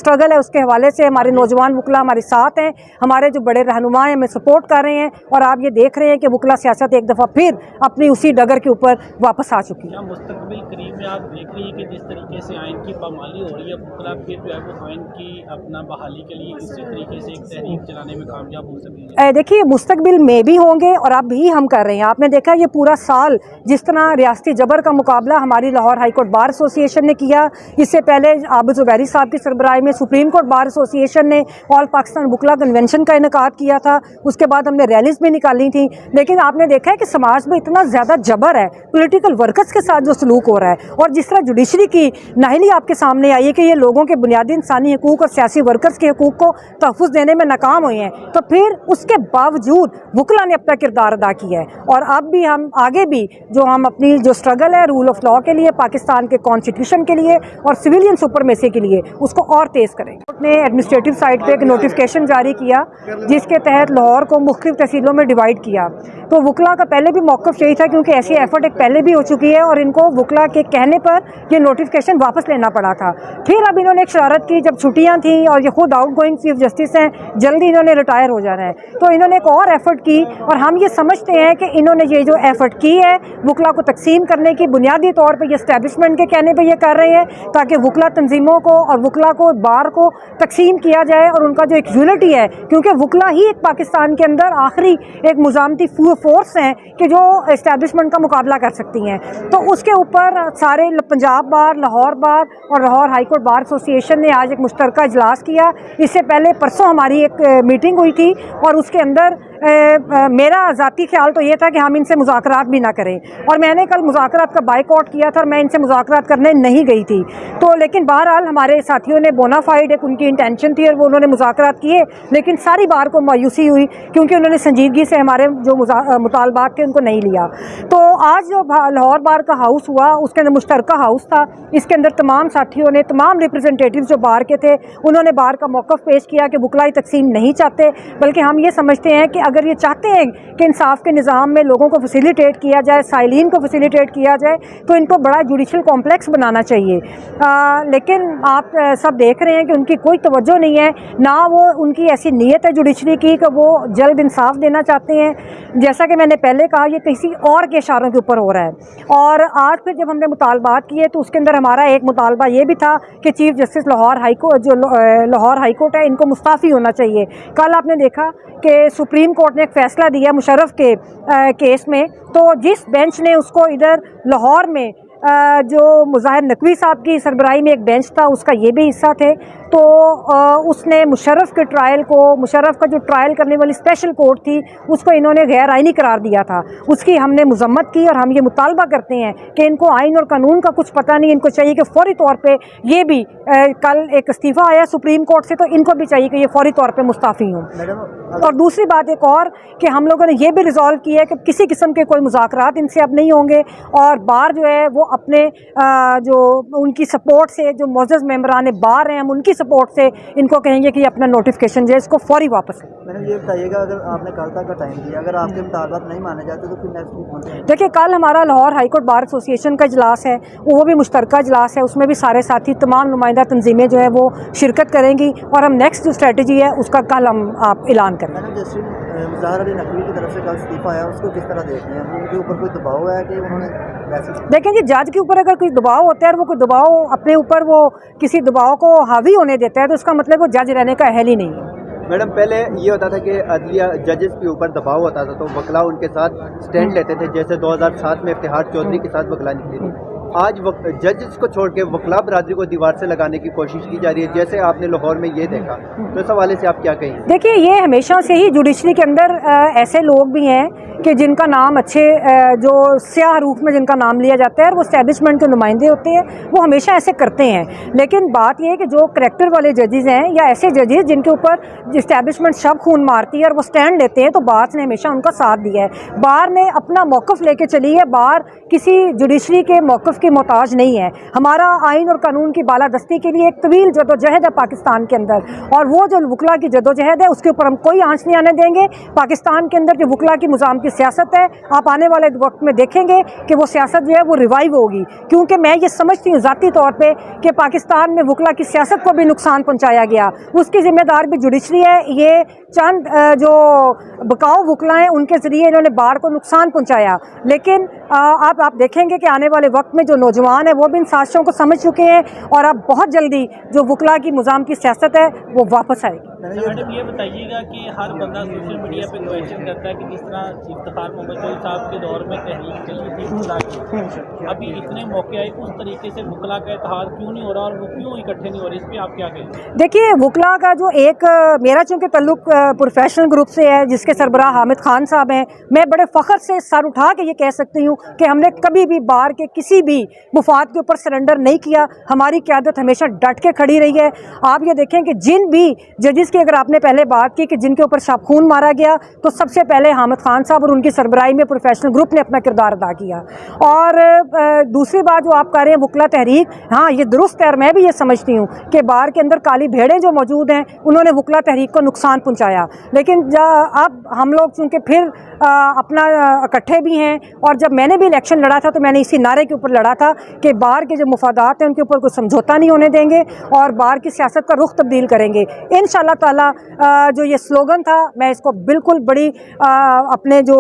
Struggle है उसके हवाले से हमारे नौजवान वकला हमारे साथ हैं, हमारे जो बड़े रहनुमा हैं हमें सपोर्ट कर रहे हैं और आप ये देख रहे हैं कि वकला सियासत एक दफ़ा फिर अपनी उसी डगर के ऊपर वापस आ चुकी है। मुस्तकबिल करीब में आप देख रही है कि जिस तरीके से आइन की पामाली हो रही है, वकला फिर जो है वो आइन की अपना बहाली के लिए इसी तरीके से एक तहरीक चलाने में कामयाब हो सकेंगे। देखिए मुस्तकबिल में भी होंगे और अब भी हम कर रहे हैं। आपने देखा ये पूरा साल जिस तरह रियासती जबर का मुकाबला हमारी Lahore high court bar association ने किया, इससे पहले आबिद ज़ुबैरी साहब की सरबराही में सुप्रीम कोर्ट बार एसोसिएशन ने ऑल पाकिस्तान वकला कन्वेंशन का इनेकाद किया था, उसके बाद हमने रैलीज भी निकाली थी। लेकिन आपने देखा है कि समाज में इतना ज़्यादा जबर है, पॉलिटिकल वर्कर्स के साथ जो सलूक हो रहा है और जिस तरह जुडिशरी की नाहली आपके सामने आई है कि ये लोगों के बुनियादी इंसानी हकूक़ और सियासी वर्कर्स के हकूक़ को तहफ़्फ़ुज़ देने में नाकाम हुए हैं, तो फिर उसके बावजूद वकला ने अपना किरदार अदा किया है। और अब भी हम आगे भी जो हम अपनी जो स्ट्रगल है रूल ऑफ लॉ के लिए, पाकिस्तान के कॉन्स्टिट्यूशन के लिए और सिविलियन सुपरमेसी के लिए, उसको और तेज़ करेंगे। ने एडमिनिस्ट्रेटिव साइड पे एक नोटिफिकेशन जारी किया जिसके तहत लाहौर को मुख्तलिफ तहसीलों में डिवाइड किया। तो वकला का पहले भी मौक़िफ़ यही था क्योंकि ऐसी एफर्ट एक पहले भी हो चुकी है और इनको वकला के कहने पर ये नोटिफिकेशन वापस लेना पड़ा था। फिर अब इन्होंने एक शरारत की, जब छुट्टियां थी और ये खुद आउट गोइंग चीफ जस्टिस हैं, जल्दी इन्होंने रिटायर हो जाना है, तो इन्होंने एक और एफर्ट की और हम ये समझते हैं कि इन्होंने ये जो एफर्ट की है वकला को तकसीम करने की, बुनियादी तौर पर ये इस्टेब्लिशमेंट के कहने पर ये कर रहे हैं ताकि वकला तंजीमों को और वकला को बार को तकसीम किया जाए और उनका जो एक यूनिटी है, क्योंकि वकला ही एक पाकिस्तान के अंदर आखिरी एक मुजामती फोर्स हैं कि जो इस्टेब्लिशमेंट का मुकाबला कर सकती हैं। तो उसके ऊपर सारे पंजाब बार, लाहौर बार और Lahore high court bar association ने आज एक मुश्तरका इजलास किया। इससे पहले परसों हमारी एक मीटिंग हुई थी और उसके अंदर मेरा ज़ाती ख्याल तो ये था कि हम इनसे मुज़ाकरात भी ना करें और मैंने कल मुज़ाकरात का बाइकआउट किया था और मैं इनसे मुज़ाकरात करने नहीं गई थी। तो लेकिन बहरहाल हमारे साथियों ने बोनाफाइड एक उनकी इंटेंशन थी और वो उन्होंने मुज़ाकरात किए, लेकिन सारी बार को मायूसी हुई क्योंकि उन्होंने संजीदगी से हमारे जो मुतालबात थे उनको नहीं लिया। तो आज जो लाहौर बार का हाउस हुआ उसके अंदर मुश्तरका हाउस था, इसके अंदर तमाम साथियों ने, तमाम रिप्रेजेंटेटिव जो बार के थे उन्होंने बार का मौक़िफ़ पेश किया कि वकलाई तकसीम नहीं चाहते, बल्कि हम ये समझते हैं कि अगर ये चाहते हैं कि इंसाफ के निज़ाम में लोगों को फैसिलिटेट किया जाए, साइलिन को फैसिलिटेट किया जाए, तो इनको बड़ा जुडिशल कॉम्प्लेक्स बनाना चाहिए। लेकिन आप सब देख रहे हैं कि उनकी कोई तवज्जो नहीं है, ना वो उनकी ऐसी नीयत है जुडिशरी की कि वो जल्द इंसाफ देना चाहते हैं। जैसा कि मैंने पहले कहा, ये किसी और के इशारों के ऊपर हो रहा है। और आज फिर जब हमने मुतालबात किए तो उसके अंदर हमारा एक मुतालबा ये भी था कि chief justice Lahore high court, जो लाहौर हाई कोर्ट है, इनको मुस्ताफ़ी होना चाहिए। कल आपने देखा कि सुप्रीम कोर्ट ने एक फ़ैसला दिया मुशर्रफ के केस में, तो जिस बेंच ने उसको इधर लाहौर में जो मुज़ाहिर नकवी साहब की सरबराही में एक बेंच था उसका ये भी हिस्सा थे, तो उसने मुशर्रफ के ट्रायल को, मुशर्रफ का जो ट्रायल करने वाली स्पेशल कोर्ट थी उसको इन्होंने गैर आइनी करार दिया था। उसकी हमने मजम्मत की और हम ये मुतालबा करते हैं कि इनको आइन और कानून का कुछ पता नहीं, इनको चाहिए कि फौरी तौर पे ये भी कल एक इस्तीफ़ा आया सुप्रीम कोर्ट से, तो इनको भी चाहिए कि ये फौरी तौर पे मुस्ताफ़ी हों। और दूसरी बात एक और कि हम लोगों ने ये भी रिजॉल्व किया है कि किसी किस्म के कोई मुज़ाकरात इनसे अब नहीं होंगे और बार जो है वो अपने जो उनकी सपोर्ट से, जो मोअज़्ज़ज़ मेंबरान बार हैं, हम उनकी सपोर्ट से इनको कहेंगे कि अपना नोटिफिकेशन जो है इसको फौरी वापस। मैंने ये बताइएगा, अगर आपने कल तक का टाइम दिया, अगर आपके मुतालबात नहीं माने जाते तो फिर नेक्स्ट? देखिए कल हमारा Lahore high court bar association का इजलास है, वो भी मुश्तरका इजलास है, उसमें भी सारे साथी, तमाम नुमाइंदा तंजीमें जो है वो शिरकत करेंगी और हम नेक्स्ट जो स्ट्रेटजी है उसका कल हम आप ऐलान करेंगे। मैंने जस्टिस मुज़ाहिर अली नकवी की तरफ से कल इस्तीफ़ा आया, उसको किस तरह देखते हैं? उनके ऊपर कोई दबाव है कि उन्होंने वैसे? देखें जी, जज के ऊपर अगर कोई दबाव होता है और वो कोई दबाव अपने ऊपर वो किसी दबाव को हावी होने देता है तो उसका मतलब वो जज रहने का अहल ही नहीं है। मैडम, पहले ये होता था कि अदलिया जजेस के ऊपर दबाव होता था तो वकला उनके साथ स्टैंड लेते थे, जैसे 2007 में इफ्तिखार चौधरी के साथ वकला निकली थी। आज जजेस को छोड़ के वकला बरादरी को दीवार से लगाने की कोशिश की जा रही है, जैसे आपने लाहौर में ये देखा, तो इस हवाले से आप क्या कहेंगे? देखिए, ये हमेशा से ही जुडिशरी के अंदर ऐसे लोग भी हैं कि जिनका नाम अच्छे जो स्याह रूप में जिनका नाम लिया जाता है और वो एस्टेब्लिशमेंट के नुमाइंदे होते हैं, वो हमेशा ऐसे करते हैं। लेकिन बात यह है कि जो करैक्टर वाले जजेस हैं या ऐसे जजेस जिनके ऊपर इस्टेब्लिशमेंट शब खून मारती है और वो स्टैंड लेते हैं, तो बार ने हमेशा उनका साथ दिया है। बार ने अपना मौक़िफ़ लेके चली है, बार किसी जुडिशरी के मौक़िफ़ सिर्फ की मोहताज नहीं है। हमारा आइन और कानून की बालादस्ती के लिए एक तवील जदोजहद है पाकिस्तान के अंदर, और वो जो वकला की जदोजहद है उसके ऊपर हम कोई आंच नहीं आने देंगे। पाकिस्तान के अंदर जो वकला की निज़ाम की सियासत है, आप आने वाले वक्त में देखेंगे कि वो सियासत जो है वो रिवाइव होगी, क्योंकि मैं ये समझती हूँ ज़ाती तौर पर कि पाकिस्तान में वकला की सियासत को भी नुकसान पहुँचाया गया, उसकी जिम्मेदार भी जुडिशरी है। ये चंद जो बकाऊ वकला हैं उनके ज़रिए इन्होंने बाढ़ को नुकसान पहुँचाया, लेकिन अब आप देखेंगे कि आने वाले वक्त में जो नौजवान है वो भी इन साजिशों को समझ चुके हैं, और अब बहुत जल्दी जो वकला की निज़ाम की सियासत है वो वापस आएगी। मैडम ये बताइएगा कि हर बंदा सोशल मीडिया पे क्वेश्चन करता है कि जिस तरह इफ्तिखार मोहम्मद चौधरी साहब के दौर में तहरीक चली थी वकला की, अभी इतने मौके आए उस तरीके से वकला का इत्तेहाद क्यों नहीं हो रहा और वो क्यों इकट्ठे नहीं हो रहे, इस पर आप क्या कहेंगे? देखिए, वकला का जो एक मेरा चूँकि तल्लुक प्रोफेशनल ग्रुप से है जिसके सरबराह हामिद खान साहब हैं, मैं बड़े फ़ख्र से सर उठा के ये कह सकती हूँ कि हमने कभी भी बार के किसी भी मुफाद के ऊपर सरेंडर नहीं किया। हमारी क़यादत हमेशा डट के खड़ी रही है। आप ये देखें कि जिन भी जजेस की अगर आपने पहले बात की कि जिनके ऊपर शाबखून मारा गया, तो सबसे पहले हामिद खान साहब और उनकी सरबराही में प्रोफेशनल ग्रुप ने अपना किरदार अदा किया। और दूसरी बात जो आप कह रहे हैं वकला तहरीक, हाँ ये दुरुस्त है, और मैं भी ये समझती हूँ कि बार के अंदर काली भेड़ें जो मौजूद हैं उन्होंने वकला तहरीक को नुकसान पहुँचाया, लेकिन अब हम लोग चूँकि फिर अपना इकट्ठे भी हैं, और जब मैंने भी इलेक्शन लड़ा था तो मैंने इसी नारे के ऊपर लड़ा था कि बार के जो मुफादात हैं उनके ऊपर कोई समझौता नहीं होने देंगे और बार की सियासत का रुख तब्दील करेंगे इंशाअल्लाह ताला। जो ये स्लोगन था मैं इसको बिल्कुल बड़ी अपने जो